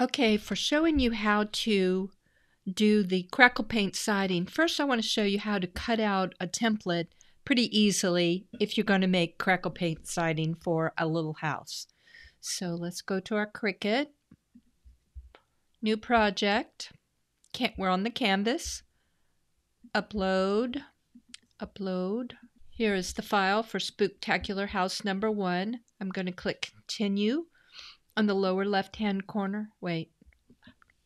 Okay, for showing you how to do the Crackle paint siding, first I want to show you how to cut out a template pretty easily if you're going to make Crackle paint siding for a little house. So let's go to our Cricut, new project, we're on the canvas, upload. Here is the file for Spooktacular House number 1. I'm going to click continue on the lower left hand corner.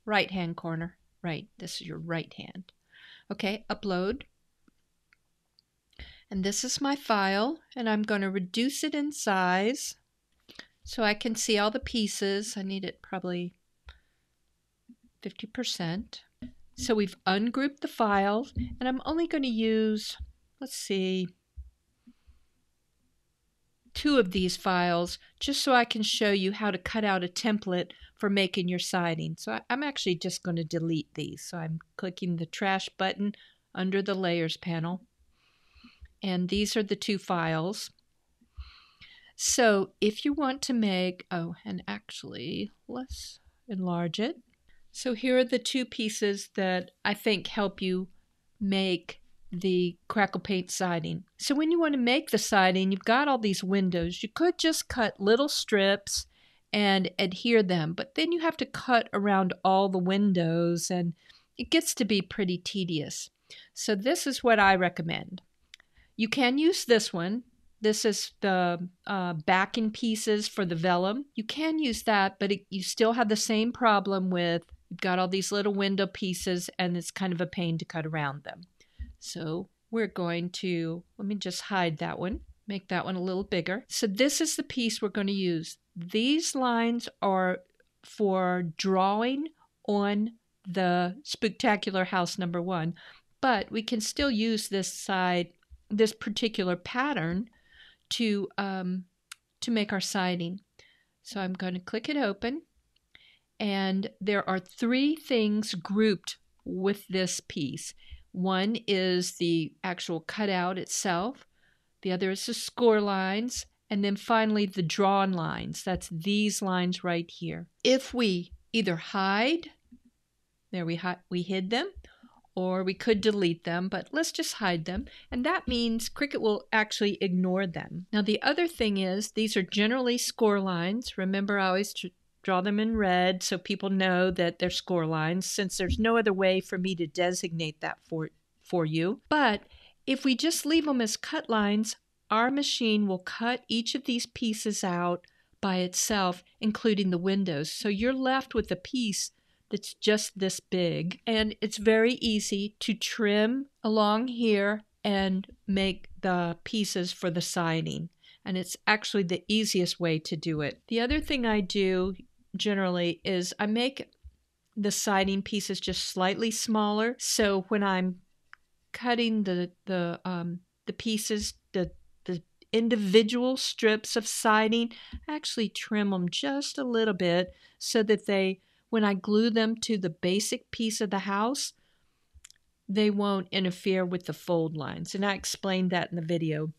Right hand corner. Right, this is your right hand. Okay, upload. And this is my file, and I'm going to reduce it in size so I can see all the pieces. I need it probably 50%. So we've ungrouped the files, and I'm only going to use, let's see, 2 of these files just so I can show you how to cut out a template for making your siding. So I'm actually just going to delete these. So I'm clicking the trash button under the layers panel. And these are the 2 files. So if you want to make, and actually let's enlarge it. So here are the 2 pieces that I think help you make the Crackle paint siding. So when you want to make the siding, you've got all these windows. You could just cut little strips and adhere them, but then you have to cut around all the windows and it gets to be pretty tedious. So this is what I recommend. You can use this one. This is the backing pieces for the vellum. You can use that, but you still have the same problem with you've got all these little window pieces and it's kind of a pain to cut around them. So we're going to, let me just hide that one, make that one a little bigger. So this is the piece we're going to use. These lines are for drawing on the Spooktacular House number 1, but we can still use this particular pattern to make our siding. So I'm going to click it open, and there are 3 things grouped with this piece. One is the actual cutout itself, the other is the score lines, and then finally the drawn lines. That's these lines right here. If we either hide, there we hid them, or we could delete them, but let's just hide them, and that means Cricut will actually ignore them. Now the other thing is these are generally score lines. Remember, I always draw them in red so people know that they're score lines, since there's no other way for me to designate that for you. But if we just leave them as cut lines, our machine will cut each of these pieces out by itself, including the windows. So you're left with a piece that's just this big, and it's very easy to trim along here and make the pieces for the siding. And it's actually the easiest way to do it. The other thing I do generally is I make the siding pieces just slightly smaller. So when I'm cutting the pieces, the individual strips of siding, I actually trim them just a little bit so that when I glue them to the basic piece of the house, they won't interfere with the fold lines. And I explained that in the video,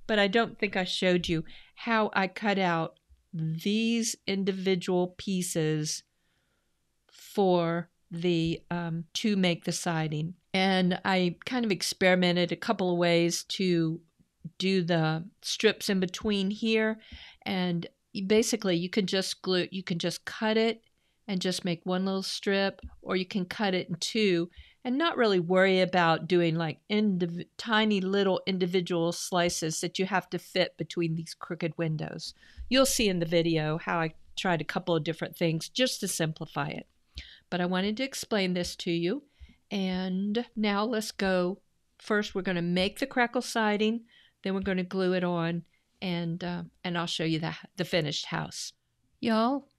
but I don't think I showed you how I cut out these individual pieces for to make the siding. And I kind of experimented a couple of ways to do the strips in between here, and basically you can just cut it and just make one little strip, or you can cut it in 2 and not really worry about doing like tiny little individual slices that you have to fit between these crooked windows. You'll see in the video how I tried a couple of different things just to simplify it. But I wanted to explain this to you. And now let's go. First, we're going to make the Crackle siding, then we're going to glue it on, and I'll show you the finished house. Y'all,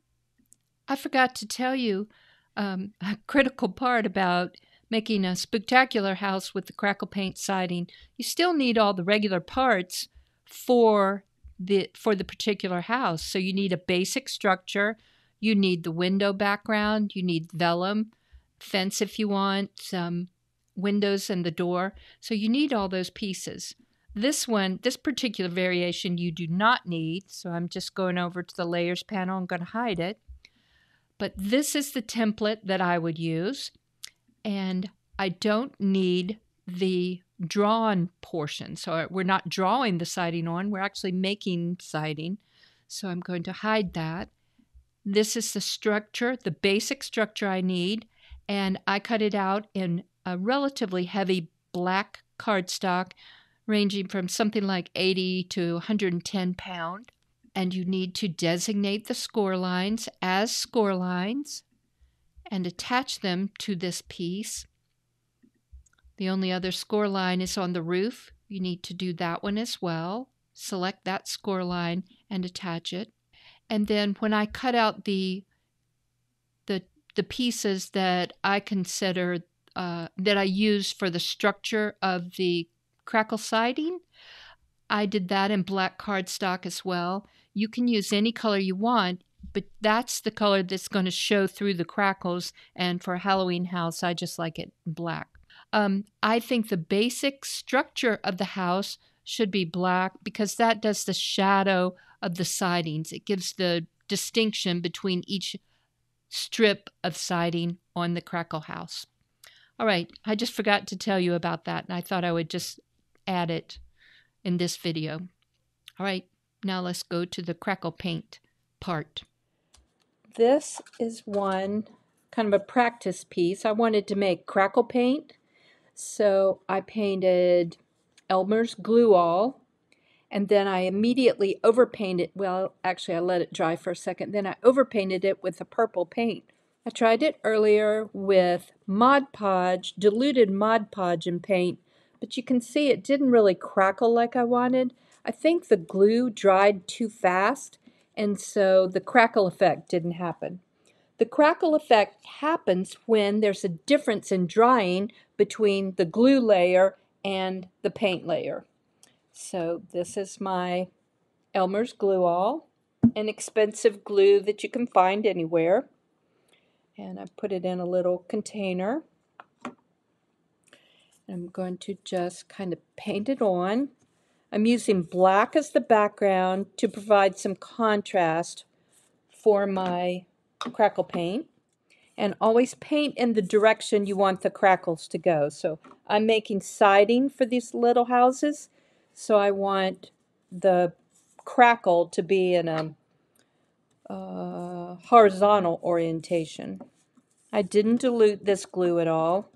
I forgot to tell you a critical part about making a Spooktacular house with the Crackle paint siding. You still need all the regular parts for the particular house. So you need a basic structure, you need the window background, you need vellum, fence if you want, some windows and the door. So you need all those pieces. This particular variation you do not need, so I'm just going over to the layers panel. I'm going to hide it. But this is the template that I would use, and I don't need the drawn portion. So we're not drawing the siding on, we're actually making siding. So I'm going to hide that. This is the structure, the basic structure I need, and I cut it out in a relatively heavy black cardstock ranging from something like 80 to 110 pound. And you need to designate the score lines as score lines and attach them to this piece. The only other score line is on the roof. You need to do that one as well. Select that score line and attach it. And then when I cut out the pieces that I consider that I use for the structure of the Crackle siding, I did that in black cardstock as well. You can use any color you want, but that's the color that's going to show through the crackles. And for a Halloween house, I just like it black. I think the basic structure of the house should be black because that does the shadow of the sidings. It gives the distinction between each strip of siding on the Crackle house. All right, I just forgot to tell you about that, and I thought I would just add it in this video. All right, now let's go to the Crackle paint part. This is one kind of a practice piece. I wanted to make Crackle paint, so I painted Elmer's glue all, and then I immediately overpainted. Well, actually I let it dry for a second, then I overpainted it with a purple paint. I tried it earlier with Mod Podge, diluted Mod Podge and paint, but you can see it didn't really crackle like I wanted. I think the glue dried too fast, and so the crackle effect didn't happen. The crackle effect happens when there's a difference in drying between the glue layer and the paint layer. So this is my Elmer's Glue All, an expensive glue that you can find anywhere. And I put it in a little container. I'm going to just kind of paint it on. I'm using black as the background to provide some contrast for my Crackle paint. And always paint in the direction you want the crackles to go. So I'm making siding for these little houses, so I want the crackle to be in a horizontal orientation. I didn't dilute this glue at all.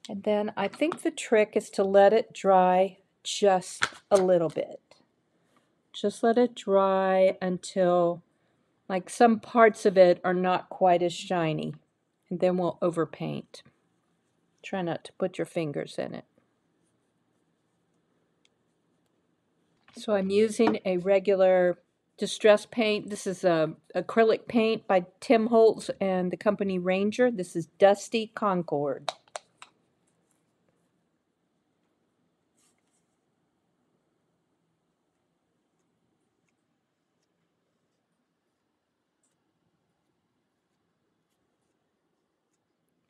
And then I think the trick is to let it dry just a little bit. Just let it dry until, like, some parts of it are not quite as shiny. And then we'll overpaint. Try not to put your fingers in it. So I'm using a regular distress paint. This is a acrylic paint by Tim Holtz and the company Ranger. This is Dusty Concord.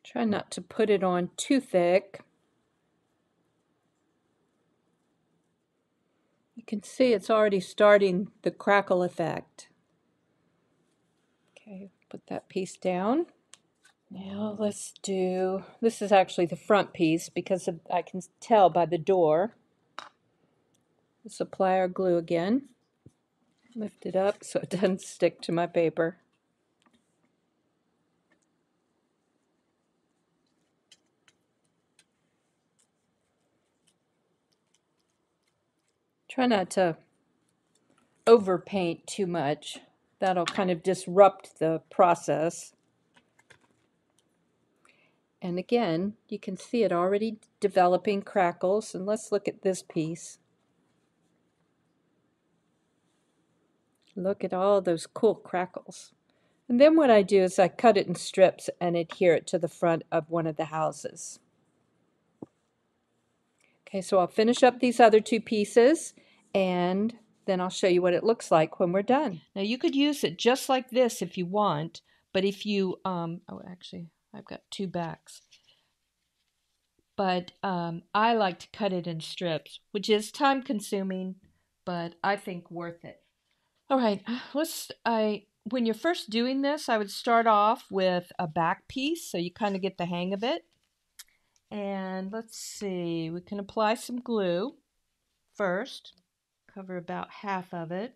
Try not to put it on too thick. You can see it's already starting the crackle effect. Okay, put that piece down. Now let's do, this is actually the front piece because I can tell by the door. Let's apply our glue again. Lift it up so it doesn't stick to my paper. Try not to overpaint too much. That'll kind of disrupt the process. And again, you can see it already developing crackles. And let's look at this piece. Look at all those cool crackles. And then what I do is I cut it in strips and adhere it to the front of one of the houses. Okay, so I'll finish up these other two pieces and then I'll show you what it looks like when we're done. Now you could use it just like this if you want, but if you, oh actually I've got two backs. But I like to cut it in strips, which is time consuming, but I think worth it. All right, when you're first doing this, I would start off with a back piece so you kind of get the hang of it. And let's see, we can apply some glue first. Cover about half of it.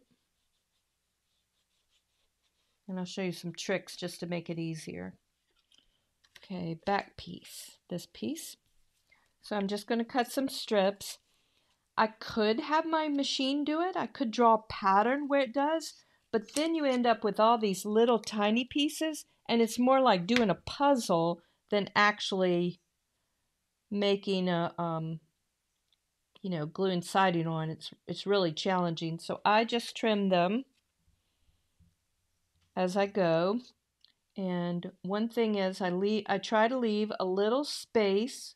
And I'll show you some tricks just to make it easier. Okay, back piece, this piece. So I'm just going to cut some strips. I could have my machine do it. I could draw a pattern where it does, but then you end up with all these little tiny pieces, and it's more like doing a puzzle than actually making a, gluing siding on. It's really challenging. So I just trim them as I go. And one thing is I try to leave a little space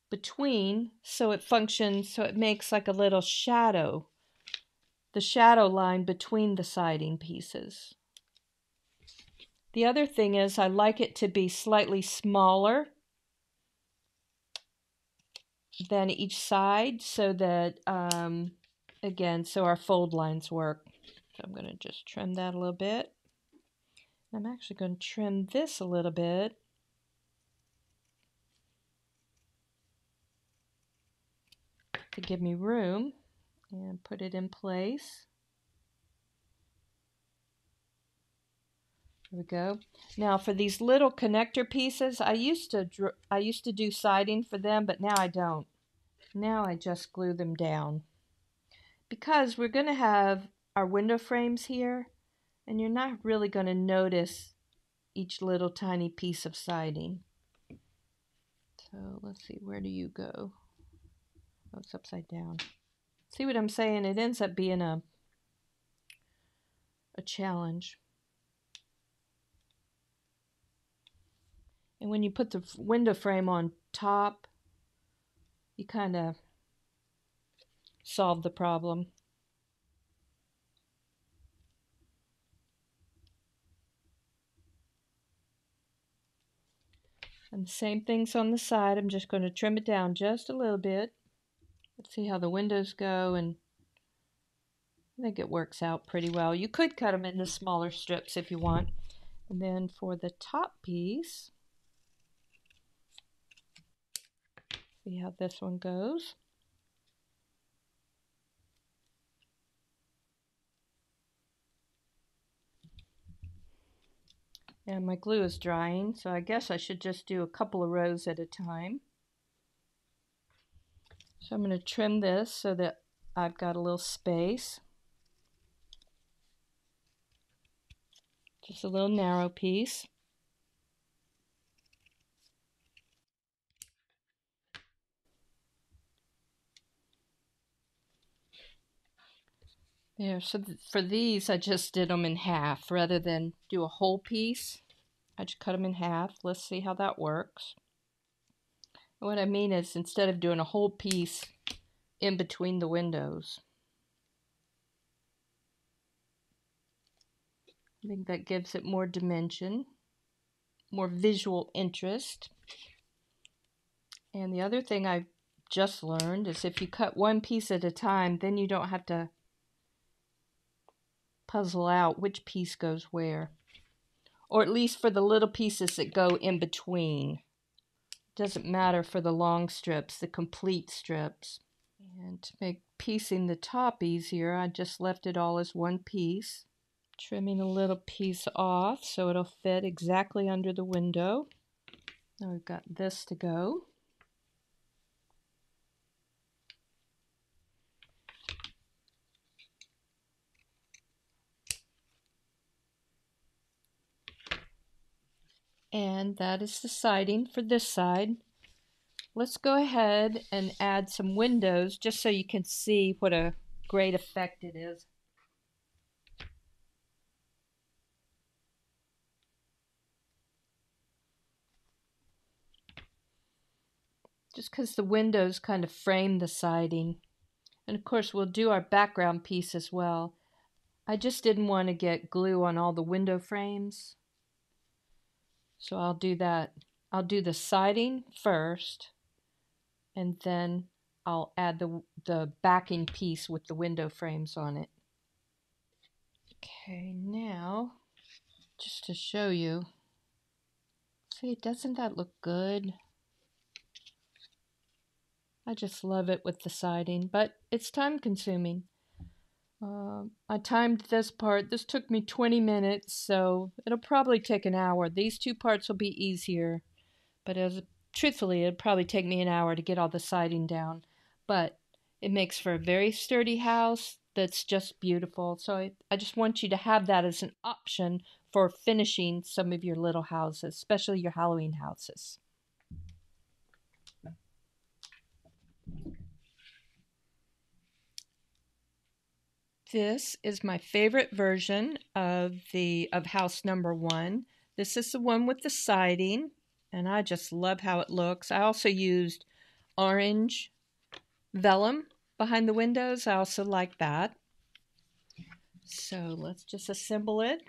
between so it functions, so it makes like a little shadow, the shadow line between the siding pieces. The other thing is I like it to be slightly smaller than each side so that, again, so our fold lines work. So I'm going to just trim that a little bit. I'm actually going to trim this a little bit. To give me room, and put it in place. There we go. Now for these little connector pieces, I used to do siding for them, but now I don't. Now I just glue them down. Because we're going to have our window frames here, and you're not really going to notice each little tiny piece of siding. So let's see, where do you go? Oh, it's upside down. See what I'm saying? It ends up being a challenge. And when you put the window frame on top, you kind of solve the problem. And the same thing's on the side. I'm just going to trim it down just a little bit. Let's see how the windows go, and I think it works out pretty well. You could cut them into smaller strips if you want. And then for the top piece, see how this one goes. And my glue is drying, so I guess I should just do a couple of rows at a time. So I'm going to trim this so that I've got a little space. Just a little narrow piece. There, so for these I just did them in half rather than do a whole piece. I just cut them in half. Let's see how that works. And what I mean is instead of doing a whole piece in between the windows. I think that gives it more dimension, more visual interest. And the other thing I just learned is if you cut one piece at a time, then you don't have to puzzle out which piece goes where. Or at least for the little pieces that go in between. It doesn't matter for the long strips, the complete strips. And to make piecing the top easier, I just left it all as one piece. Trimming a little piece off so it'll fit exactly under the window. Now we've got this to go. And that is the siding for this side. Let's go ahead and add some windows just so you can see what a great effect it is. Just because the windows kind of frame the siding. And of course we'll do our background piece as well. I just didn't want to get glue on all the window frames. So I'll do that. I'll do the siding first, and then I'll add the backing piece with the window frames on it. Okay, now just to show you. See, doesn't that look good? I just love it with the siding, but it's time consuming. I timed this part. This took me 20 minutes, so it'll probably take an hour. These two parts will be easier, but truthfully, it'd probably take me an hour to get all the siding down. But it makes for a very sturdy house that's just beautiful. So I just want you to have that as an option for finishing some of your little houses, especially your Halloween houses. This is my favorite version of house number 1. This is the one with the siding, and I just love how it looks. I also used orange vellum behind the windows. I also like that. So let's just assemble it.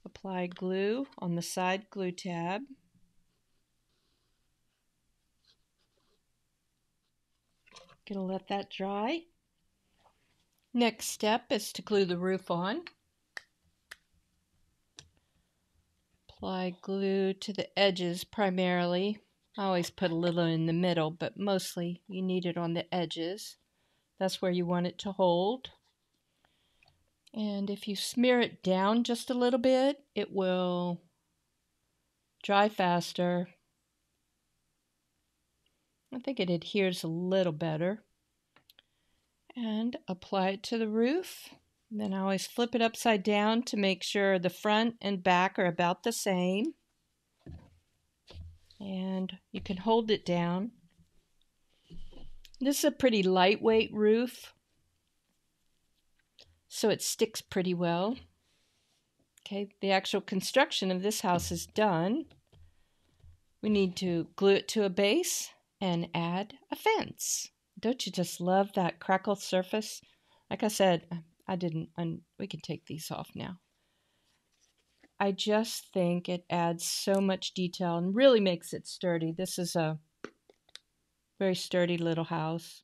Apply glue on the side glue tab. Gonna let that dry. Next step is to glue the roof on. Apply glue to the edges primarily. I always put a little in the middle, but mostly you need it on the edges. That's where you want it to hold. And if you smear it down just a little bit, it will dry faster. I think it adheres a little better. And apply it to the roof. And then I always flip it upside down to make sure the front and back are about the same. And you can hold it down. This is a pretty lightweight roof, so it sticks pretty well. Okay, the actual construction of this house is done. We need to glue it to a base and add a fence. Don't you just love that Crackle surface? Like I said, we can take these off now. I just think it adds so much detail and really makes it sturdy. This is a very sturdy little house.